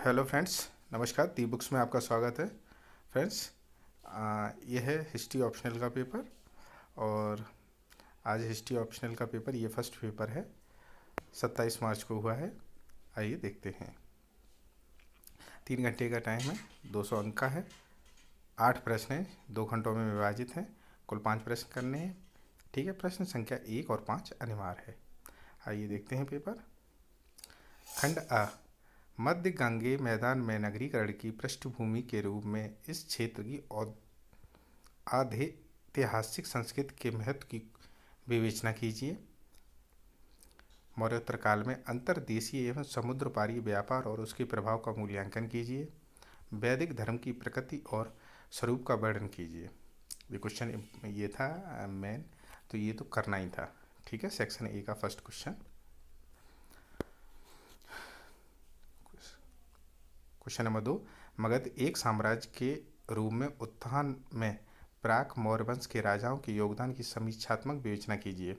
Hello friends, नमस्कार। दी books में आपका स्वागत है। फ्रेंड्स, ये है हिस्ट्री ऑप्शनल का पेपर और आज हिस्ट्री ऑप्शनल का पेपर ये फर्स्ट पेपर है। 27 मार्च को हुआ है। आइए देखते हैं। 3 घंटे का टाइम है, 200 अंक का है, 8 प्रश्न हैं, 2 घंटों में विभाजित हैं। कुल 5 प्रश्न करने हैं। ठीक है, प्रश्न संख्या 1 और 5 अनिवार्य है। आइए देखते हैं पेपर। खंड अ, मध्य गांगेय मैदान में नगरीकरण की पृष्ठभूमि के रूप में इस क्षेत्र की ऐतिहासिक संस्कृति के महत्व की विवेचना कीजिए। मौर्योत्तर काल में अंतर्देशीय एवं समुद्र पारी व्यापार और उसके प्रभाव का मूल्यांकन कीजिए। वैदिक धर्म की प्रकृति और स्वरूप का वर्णन कीजिए। ये क्वेश्चन ये था मेन, तो ये तो करना ही था। ठीक है, सेक्शन ए का first question. Question number 2, Magadh एक साम्राज्य के रूप में उत्थान में प्राक मौर्य वंश के राजाओं के योगदान की समीक्षात्मक विवेचना कीजिए।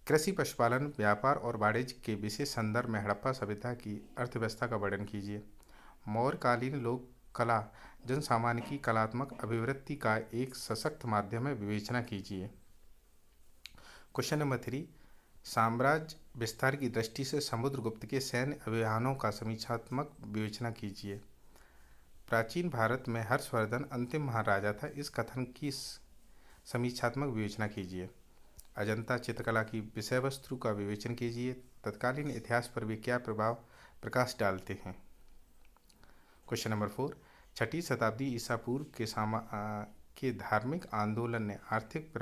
कृषि, पशुपालन, व्यापार और वाणिज्य के विशेष संदर्भ में हड़प्पा सभ्यता की अर्थव्यवस्था का वर्णन कीजिए। मौर्यकालीन लोक कला जन सामान्य की कलात्मक अभिवृद्धि का एक सशक्त माध्यम है, विवेचना कीजिए। क्वेश्चन नंबर 3, साम्राज्य विस्तार की दृष्टि से समुद्रगुप्त के सैन्य अभियानों का समीक्षात्मक विवेचना कीजिए। प्राचीन भारत में हर्षवर्धन अंतिम महाराजा था, इस कथन की समीक्षात्मक विवेचना कीजिए। अजंता चित्रकला की विषय वस्तु का विवेचन कीजिए। तत्कालीन इतिहास पर वे क्या प्रभाव प्रकाश डालते हैं। क्वेश्चन नंबर 4, 6वीं शताब्दी ईसा पूर्व के धार्मिक आंदोलन ने आर्थिक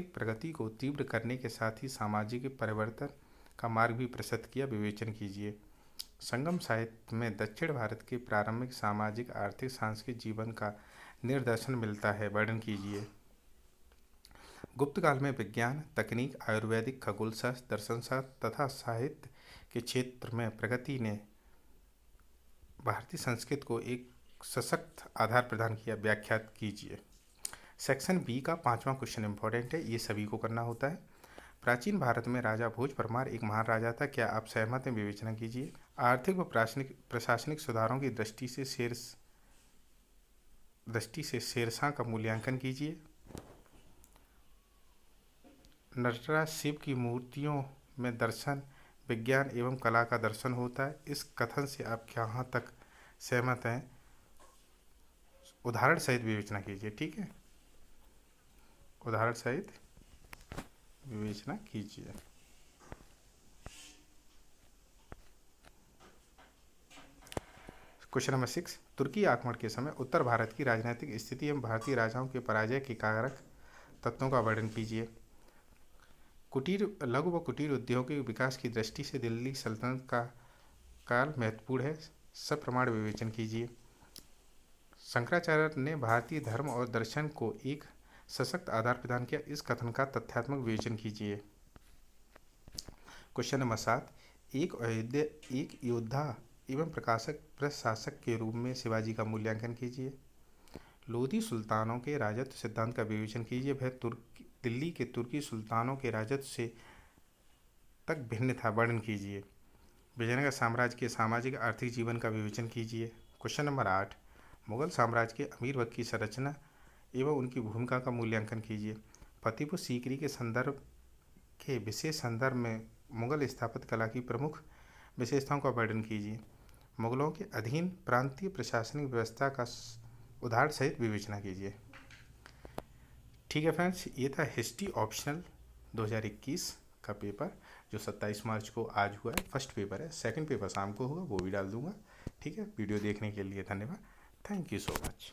प्रगति को तीव्र करने के साथ ही सामाजिक परिवर्तन का मार्ग भी प्रशस्त किया, विवेचन कीजिए। संगम साहित्य में दक्षिण भारत के प्रारंभिक सामाजिक, आर्थिक, सांस्कृतिक जीवन का निर्दर्शन मिलता है, वर्णन कीजिए। गुप्त काल में विज्ञान, तकनीक, आयुर्वेदिक, खगोलशास्त्र, दर्शनशास्त्र तथा साहित्य के क्षेत्र में प्रगति ने भारतीय संस्कृति को एक सशक्त आधार प्रदान किया, व्याख्या कीजिए। सेक्शन बी का 5वां क्वेश्चन इंपॉर्टेंट है, ये सभी को करना होता है। प्राचीन भारत में राजा भोज परमार एक महान राजा था, क्या आप सहमत हैं? विवेचना कीजिए। आर्थिक व प्रशासनिक सुधारों की दृष्टि से शेरशाह का मूल्यांकन कीजिए। नटराज शिव की मूर्तियों में दर्शन, विज्ञान एवं कला का दर्शन होता है, इस कथन से आप कहाँ तक सहमत हैं? उदाहरण सहित विवेचना कीजिए। ठीक है, उदाहरण सहित विवेचना कीजिए। क्वेश्चन नंबर 6, तुर्की आक्रमण के समय उत्तर भारत की राजनीतिक स्थिति एवं भारतीय राजाओं के पराजय के कारक तत्वों का वर्णन कीजिए। लघु व कुटीर उद्योग के विकास की दृष्टि से दिल्ली सल्तनत का काल महत्वपूर्ण है, सप्रमाण विवेचन कीजिए। शंकराचार्य ने भारतीय धर्म और दर्शन को एक सशक्त आधार प्रदान किया, इस कथन का तथ्यात्मक विवेचन कीजिए। क्वेश्चन नंबर 7, एक योद्धा एवं प्रशासक के रूप में शिवाजी का मूल्यांकन कीजिए। लोधी सुल्तानों के राजत्व सिद्धांत का विवेचन कीजिए। वह दिल्ली के तुर्की सुल्तानों के राजत्व से तक भिन्न था, वर्णन कीजिए। विजयनगर साम्राज्य के सामाजिक आर्थिक जीवन का विवेचन कीजिए। क्वेश्चन नंबर 8, मुगल साम्राज्य के अमीर वर्ग की संरचना एवं उनकी भूमिका का मूल्यांकन कीजिए। फतेहपुर सीकरी के विशेष संदर्भ में मुगल स्थापत्य कला की प्रमुख विशेषताओं का वर्णन कीजिए। मुगलों के अधीन प्रांतीय प्रशासनिक व्यवस्था का उदाहरण सहित विवेचना कीजिए। ठीक है फ्रेंड्स, ये था हिस्ट्री ऑप्शनल 2021 का पेपर जो 27 मार्च को आज हुआ है। फर्स्ट पेपर है, सेकंड पेपर शाम को होगा, वो भी डाल दूंगा। ठीक है, वीडियो देखने के लिए धन्यवाद। Thank you so much.